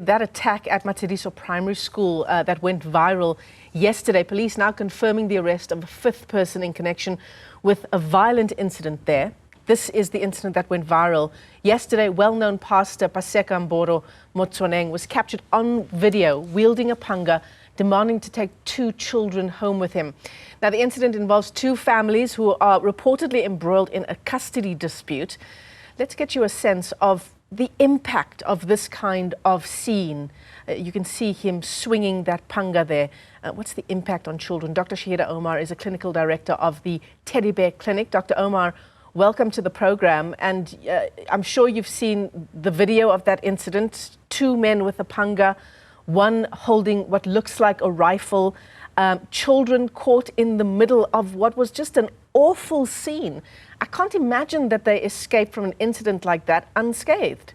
That attack at Matsediso Primary School that went viral yesterday. Police now confirming the arrest of a fifth person in connection with a violent incident there. This is the incident that went viral yesterday. Well-known pastor Paseka Mboro Motswaneng was captured on video wielding a panga, demanding to take two children home with him. Now, the incident involves two families who are reportedly embroiled in a custody dispute. Let's get you a sense of the impact of this kind of scene. You can see him swinging that panga there. What's the impact on children? Dr. Shaheda Omar is a clinical director of the Teddy Bear Clinic. Dr. Omar, welcome to the program. And I'm sure you've seen the video of that incident. Two men with a panga, one holding what looks like a rifle. Children caught in the middle of what was just an awful scene. I can't imagine that they escaped from an incident like that unscathed.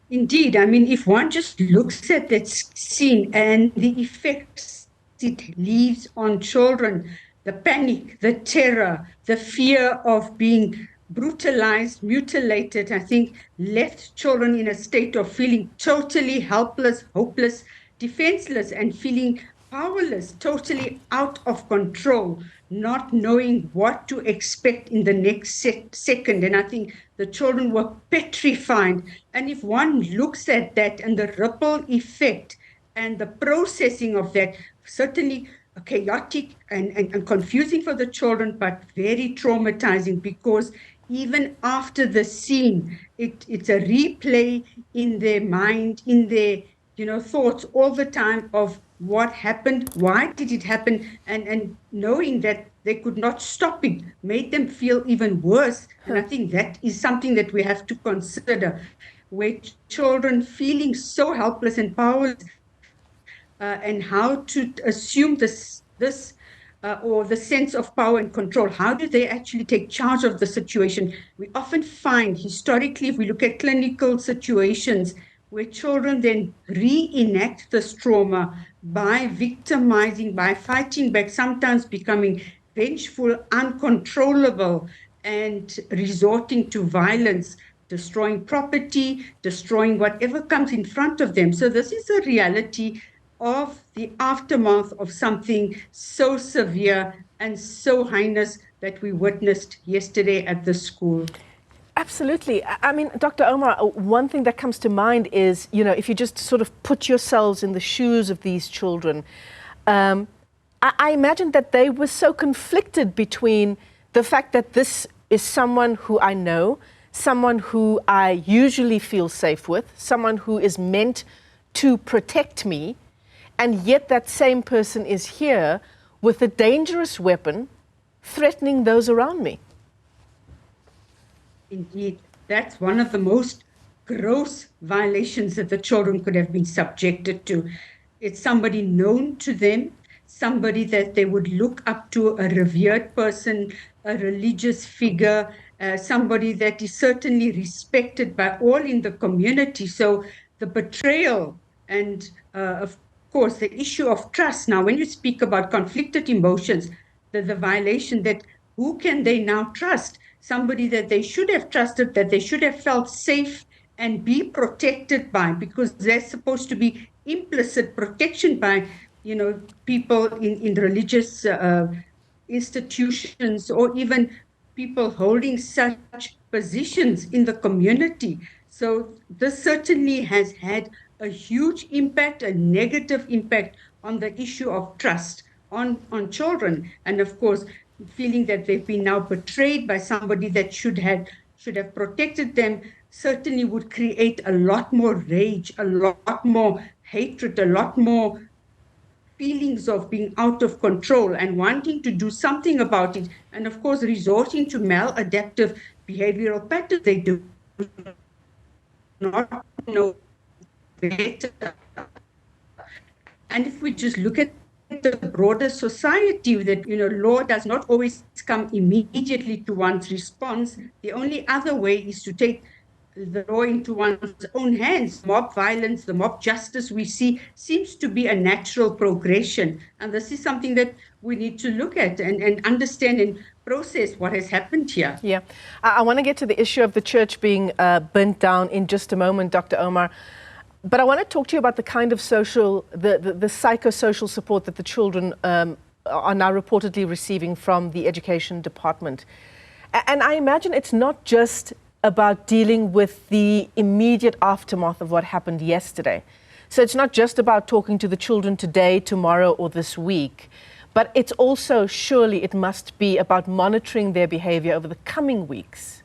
Indeed. I mean, if one just looks at that scene and the effects it leaves on children, the panic, the terror, the fear of being brutalized, mutilated, I think left children in a state of feeling totally helpless, hopeless, defenseless, and feeling powerless, totally out of control, not knowing what to expect in the next second. And I think the children were petrified. And if one looks at that and the ripple effect and the processing of that, certainly chaotic and confusing for the children, but very traumatizing, because even after the scene, it's a replay in their mind, in their thoughts all the time of what happened, why did it happen, and knowing that they could not stop it made them feel even worse. And I think that is something that we have to consider, where children feeling so helpless and powerless, and how to assume this or the sense of power and control. How do they actually take charge of the situation? We often find historically, if we look at clinical situations, where children then reenact this trauma by victimizing, by fighting back, sometimes becoming vengeful, uncontrollable, and resorting to violence, destroying property, destroying whatever comes in front of them. So this is a reality of the aftermath of something so severe and so heinous that we witnessed yesterday at the school. Absolutely. I mean, Dr. Omar, one thing that comes to mind is, if you just sort of put yourselves in the shoes of these children, I imagine that they were so conflicted between the fact that this is someone who I know, someone who I usually feel safe with, someone who is meant to protect me, and yet that same person is here with a dangerous weapon threatening those around me. Indeed, that's one of the most gross violations that the children could have been subjected to. It's somebody known to them, somebody that they would look up to, a revered person, a religious figure, somebody that is certainly respected by all in the community. So the betrayal and, of course, the issue of trust. Now, when you speak about conflicted emotions, the violation that who can they now trust? Somebody that they should have trusted, that they should have felt safe and be protected by, because there's supposed to be implicit protection by, people in religious institutions, or even people holding such positions in the community. So this certainly has had a huge impact, a negative impact on the issue of trust on children. And of course, feeling that they've been now betrayed by somebody that should have protected them, certainly would create a lot more rage, a lot more hatred, a lot more feelings of being out of control and wanting to do something about it. And of course, resorting to maladaptive behavioral patterns. They do not know better. And if we just look at the broader society, that law does not always come immediately to one's response. The only other way is to take the law into one's own hands. Mob violence, the mob justice we see seems to be a natural progression, and this is something that we need to look at and understand, and process what has happened here. Yeah, I want to get to the issue of the church being burnt down in just a moment, Dr. Omar. But I want to talk to you about the kind of the psychosocial support that the children are now reportedly receiving from the education department. And I imagine it's not just about dealing with the immediate aftermath of what happened yesterday. So it's not just about talking to the children today, tomorrow, or this week, but it's also, surely it must be about monitoring their behavior over the coming weeks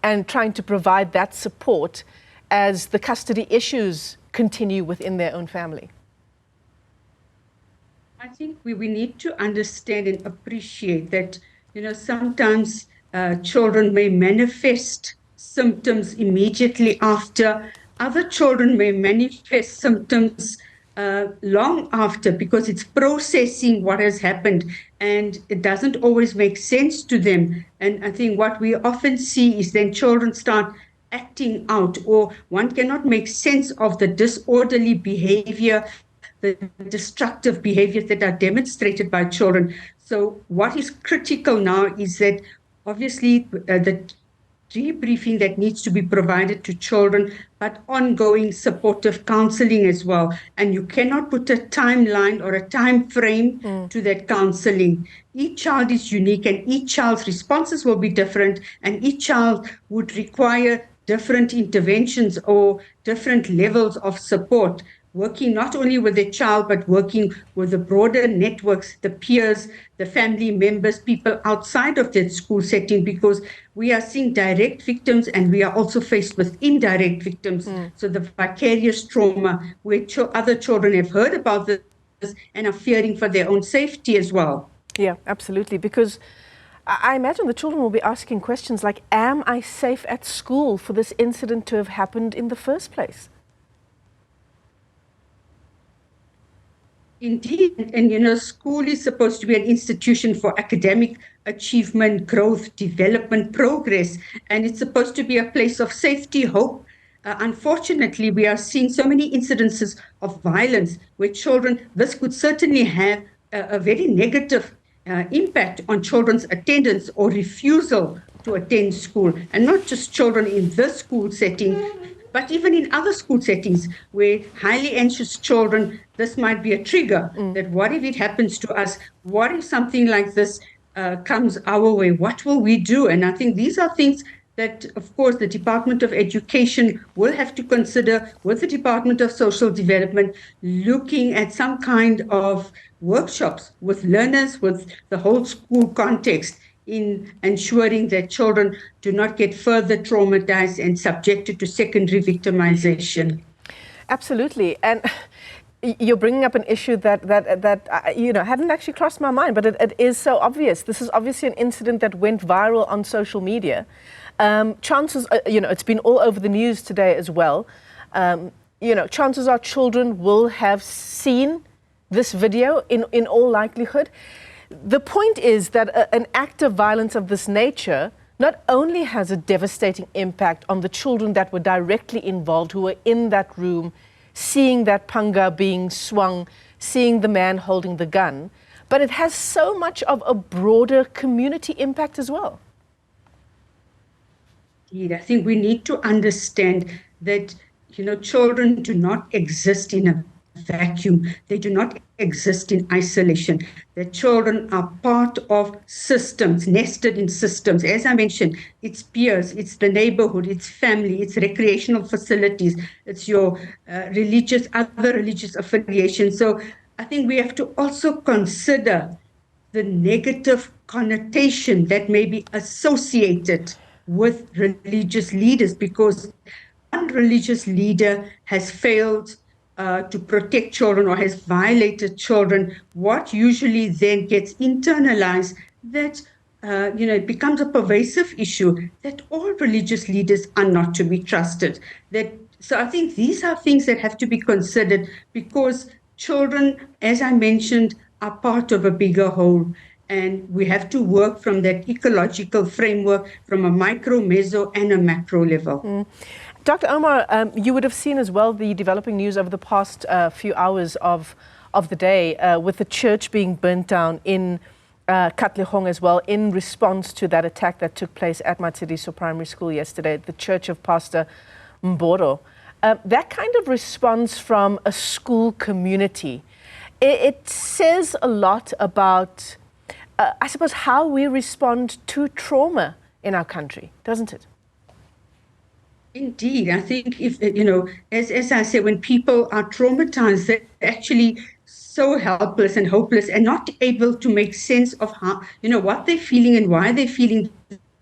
and trying to provide that support as the custody issues continue within their own family. I think we need to understand and appreciate that, sometimes children may manifest symptoms immediately after. Other children may manifest symptoms long after, because it's processing what has happened and it doesn't always make sense to them. And I think what we often see is then children start acting out, or one cannot make sense of the disorderly behavior, the destructive behaviors that are demonstrated by children. So what is critical now is that obviously the debriefing that needs to be provided to children, but ongoing supportive counseling as well. And you cannot put a timeline or a time frame to that counseling. Each child is unique and each child's responses will be different, and each child would require different interventions or different levels of support, working not only with the child, but working with the broader networks, the peers, the family members, people outside of that school setting, because we are seeing direct victims and we are also faced with indirect victims. So the vicarious trauma, where other children have heard about this and are fearing for their own safety as well. Yeah, absolutely. Because I imagine the children will be asking questions like, am I safe at school for this incident to have happened in the first place? Indeed, and school is supposed to be an institution for academic achievement, growth, development, progress, and it's supposed to be a place of safety, hope. Unfortunately, we are seeing so many incidences of violence where children, this could certainly have a very negative impact on children's attendance or refusal to attend school, and not just children in this school setting, but even in other school settings where highly anxious children, this might be a trigger that what if it happens to us? What if something like this comes our way? What will we do? And I think these are things that, of course, the Department of Education will have to consider with the Department of Social Development, looking at some kind of workshops with learners, with the whole school context, in ensuring that children do not get further traumatized and subjected to secondary victimization. Absolutely. And you're bringing up an issue that hadn't actually crossed my mind, but it is so obvious. This is obviously an incident that went viral on social media. Chances, it's been all over the news today as well. Chances are children will have seen this video in all likelihood. The point is that an act of violence of this nature not only has a devastating impact on the children that were directly involved, who were in that room, seeing that panga being swung, seeing the man holding the gun, but it has so much of a broader community impact as well. I think we need to understand that, children do not exist in a vacuum. They do not exist in isolation. The children are part of systems, nested in systems. As I mentioned, it's peers, it's the neighborhood, it's family, it's recreational facilities, it's your other religious affiliations. So I think we have to also consider the negative connotation that may be associated with religious leaders, because one religious leader has failed to protect children or has violated children, what usually then gets internalized, that it becomes a pervasive issue that all religious leaders are not to be trusted. So I think these are things that have to be considered, because children, as I mentioned, are part of a bigger whole. And we have to work from that ecological framework, from a micro, meso, and a macro level. Dr. Omar, you would have seen as well the developing news over the past few hours of the day, with the church being burnt down in Katlehong as well, in response to that attack that took place at Matsediso Primary School yesterday at the church of Pastor Mboro. That kind of response from a school community, it says a lot about, I suppose, how we respond to trauma in our country, doesn't it? Indeed, I think if, as I say, when people are traumatized, they're actually so helpless and hopeless and not able to make sense of how, what they're feeling and why they're feeling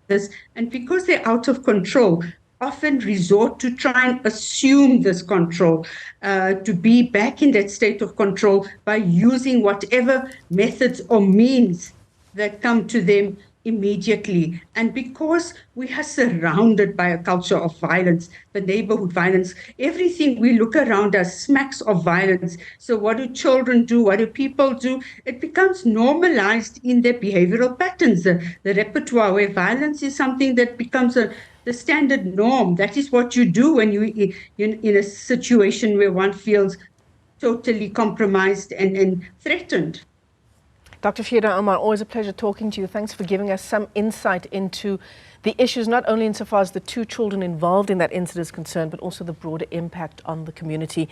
this. And because they're out of control, often resort to try and assume this control, to be back in that state of control by using whatever methods or means that come to them immediately. And because we are surrounded by a culture of violence, the neighborhood violence, everything we look around us smacks of violence. So what do children do? What do people do? It becomes normalized in their behavioral patterns. The repertoire where violence is something that becomes the standard norm. That is what you do when you're in a situation where one feels totally compromised and threatened. Dr. Shaheda, Omar, always a pleasure talking to you. Thanks for giving us some insight into the issues, not only insofar as the two children involved in that incident is concerned, but also the broader impact on the community.